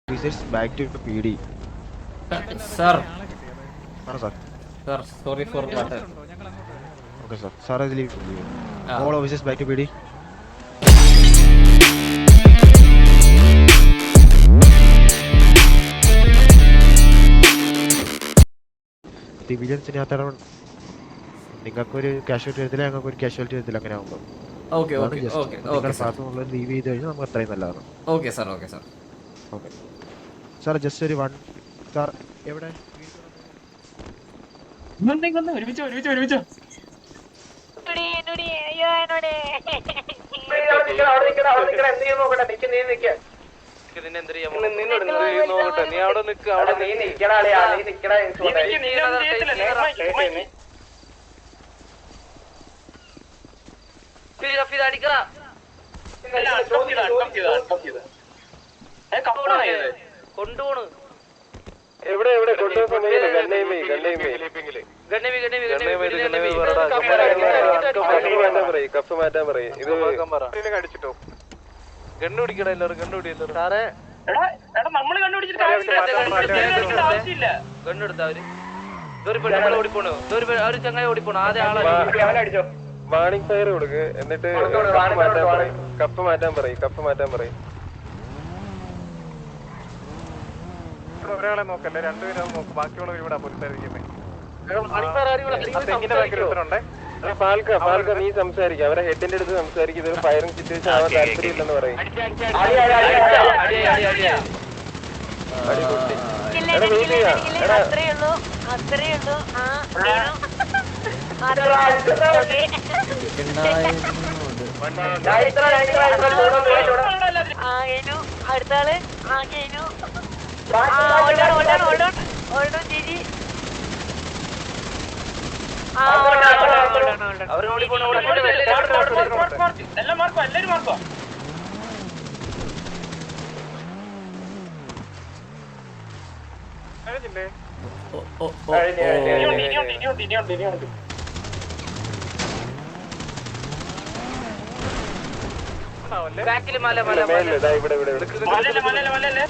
Officers back to PD. Sir. Sir. Sir, sorry for what. Okay, sir. Sir, I leave. All officers back to PD. സിവിലിയൻസിനകത്ത് നിങ്ങൾക്കൊരു casualty വരത്തില്ല, ഞങ്ങൾക്ക് ഒരു casualty വരത്തില്ല. അങ്ങനെ ആകുമ്പോൾ leave ചെയ്ത് കഴിഞ്ഞാൽ നമുക്ക് അത്രയും നല്ലതാണ്. Okay sir. Okay sir just ഒരു വൺ സാർ എവിടെ ഒരുമിച്ചോ കൊണ്ടുപോണ് എവിടെ കപ്പ് മാറ്റാൻ പറയും ഇത് കടിച്ചിട്ടോ ഗണ്ണ് പിടിക്കട എല്ലാവരും ഗണ്ണ് പിടിക്കല്ലോ സാറേ ഗണ്ണെടുത്തവര് ഓടിപ്പോണോ ഒരു ചങ്ങായി ഓടിപ്പോണോ ആദ്യം ആളെ വാണിംഗ് ഫയർ കൊടുക്ക് എന്നിട്ട് കപ്പ് മാറ്റാൻ പറയും ഒരാളെ നോക്കല്ലേ രണ്ടുപേരും നോക്ക് ബാക്കിയുള്ളവർ ഇവിടെ പുറത്തായിരിക്കുന്നേ ഫാൽക്ക നീ സംസാരിക്കും അവരെ ഹെഡിന്റെ അടുത്ത് സംസാരിക്കും ഇതൊരു ഫയറിംഗ് സിറ്റുവേഷൻ ആവാൻ താല്പര്യമില്ലെന്ന് പറയും അടുത്താള് എല്ലാം മാർക്കോ എല്ലാരും മാർക്കോ ഇനിയുണ്ട് ബാക്കില് മല മലല്ലേ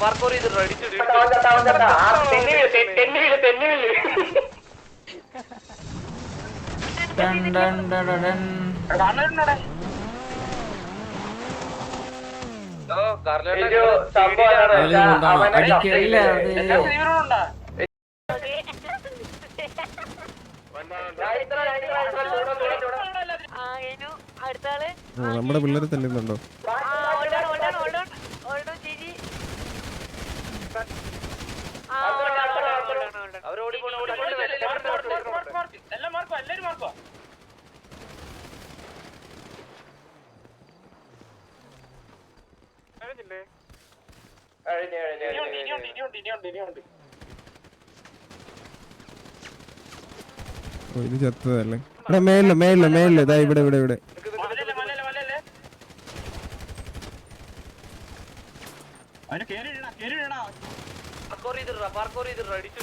പാർക്കോർ ചെയ്തിട്ടാ അടിച്ചു അടുത്താള് നമ്മുടെ പിള്ളേരെ തല്ലുന്നുണ്ടോ എല്ലാം മാർക്കോ എല്ലാരും മാർക്കോ ഇനിയുണ്ട് ഇത് ചത്തതല്ലേ ഇവിടെ മേലില് ഇതാ ഇവിടെ മലല്ലേ അവന് കേറിയിടാ പാർക്കോർ ചെയ്തിട്ടാ അടിച്ചു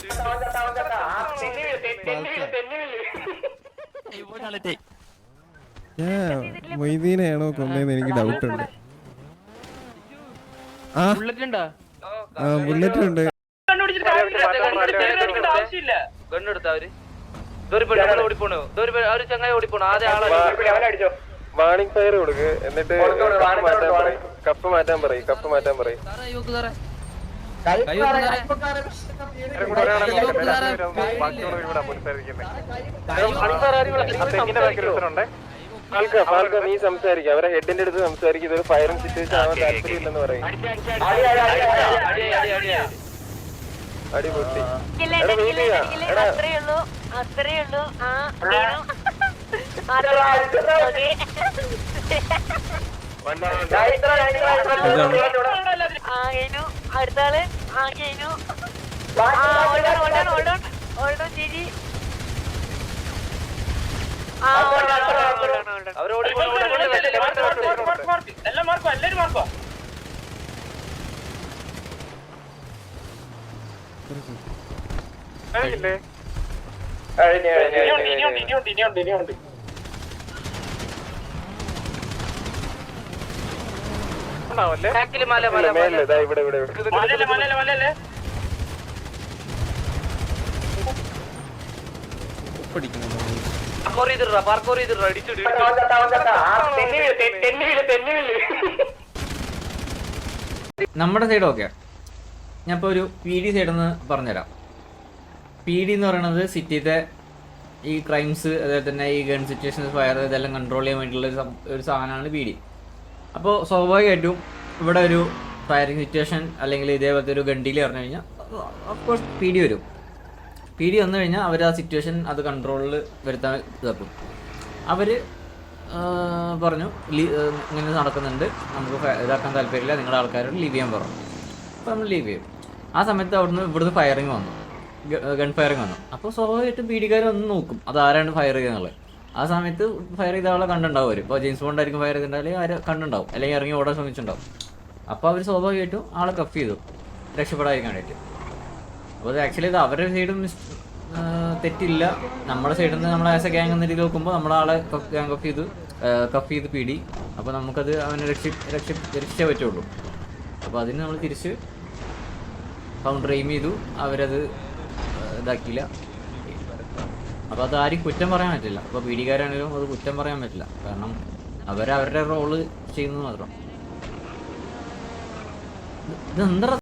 മൊയ്തീനെയാണോ കൊന്നതെന്ന് എനിക്ക് ഡൗട്ട് ഉണ്ട് ബുള്ളറ്റ് ഉണ്ട് ഗണ്ണെടുത്തവര് ഓടിപ്പോണോ ഒരു ചങ്ങായി ഓടിപ്പോണോ ആദ്യം ആളെ വാണിംഗ് ഫയർ കൊടുക്ക് എന്നിട്ട് കപ്പ് മാറ്റാൻ പറയും ഫാൽക്ക നീ സംസാരിക്കും അവരെ ഹെഡിന്റെ അടുത്ത് സംസാരിക്കും ഇതൊരു ഫയറിംഗ് സിറ്റുവേഷൻ ആവാൻ താല്പര്യമില്ലെന്ന് പറയും അടിപൊളി അത്രയുള്ളൂ അടുത്താള് എല്ലാം മാർക്കോ എല്ലാരും മാർക്കോ ഇനിയുണ്ട് ബാക്കില് മല മല മല മലയല്ലേ മലയല്ലേ പാർക്കോർ ചെയ്തിടാ അടിച്ചിട്ട് നമ്മുടെ സൈഡ് ഓക്കെ. ഞാൻ ഇപ്പോൾ ഒരു പി ഡി സൈഡിൽ നിന്ന് പറഞ്ഞുതരാം. പി ഡി എന്ന് പറയുന്നത് സിറ്റിത്തെ ഈ ക്രൈംസ് അതുപോലെ തന്നെ ഈ ഗൺ സിറ്റുവേഷൻസ് ഫയർ ഇതെല്ലാം കൺട്രോൾ ചെയ്യാൻ വേണ്ടിയിട്ടുള്ള ഒരു സാധനമാണ് പി ഡി. അപ്പോൾ സ്വാഭാവികമായിട്ടും ഇവിടെ ഒരു ഫയറിങ് സിറ്റുവേഷൻ അല്ലെങ്കിൽ ഇതേപോലത്തെ ഒരു ഗണ്ടിയിൽ പറഞ്ഞു കഴിഞ്ഞാൽ ഓഫ്കോഴ്സ് പി ഡി വരും. പി ഡി വന്നു കഴിഞ്ഞാൽ അവർ ആ സിറ്റുവേഷൻ അത് കൺട്രോളിൽ വരുത്താൻ ഇതാക്കും. അവർ പറഞ്ഞു ഇങ്ങനെ നടക്കുന്നുണ്ട്, നമുക്ക് ഇതാക്കാൻ താല്പര്യമില്ല, നിങ്ങളുടെ ആൾക്കാരോട് ലീവ് ചെയ്യാൻ പറഞ്ഞു. അപ്പോൾ നമ്മൾ ലീവ് ചെയ്യും. ആ സമയത്ത് ഇവിടുന്ന് ഫയറിങ് വന്നു, ഗൺ ഫയറിങ് വന്നു. അപ്പോൾ സ്വാഭാവികമായിട്ടും പി ഡിക്കാർ ഒന്ന് നോക്കും അത് ആരാണ് ഫയർ ചെയ്തെന്നുള്ളത്. ആ സമയത്ത് ഫയർ ചെയ്ത ആളെ കണ്ടുണ്ടാവും അവർ. ഇപ്പോൾ ജെയിംസ് ബോണ്ട് ആയിരിക്കും ഫയർ ചെയ്തിട്ടുണ്ടെങ്കിൽ ആര് കണ്ടുണ്ടാവും, അല്ലെങ്കിൽ ഇറങ്ങി ഓടാൻ ശ്രമിച്ചിട്ടുണ്ടാവും. അപ്പോൾ അവർ സ്വാഭാവികമായിട്ടും ആളെ കഫ് ചെയ്തു രക്ഷപ്പെടാതിരിക്കാൻ വേണ്ടിയിട്ട്. അപ്പോൾ അത് ആക്ച്വലി ഇത് അവരുടെ സൈഡും തെറ്റില്ല. നമ്മുടെ സൈഡിൽ നിന്ന് നമ്മൾ ആസ് എ ഗ്യാങ് എന്ന രീതിയിൽ നോക്കുമ്പോൾ നമ്മുടെ ആളെ ഗ്യാങ് കഫ് ചെയ്ത് പി ഡി. അപ്പോൾ നമുക്കത് അവനെ രക്ഷിച്ചേ പറ്റുള്ളൂ. അപ്പോൾ അതിന് നമ്മൾ തിരിച്ച് കൗണ്ടർ എയിം ചെയ്തു, അവരത് ഇതാക്കിയില്ല. അപ്പോൾ അത് ആരും കുറ്റം പറയാൻ പറ്റില്ല. അപ്പോൾ പി ഡിക്കാരാണെങ്കിലും അത് കുറ്റം പറയാൻ പറ്റില്ല, കാരണം അവരവരുടെ റോള് ചെയ്യുന്നത് മാത്രം. ഇതെന്താ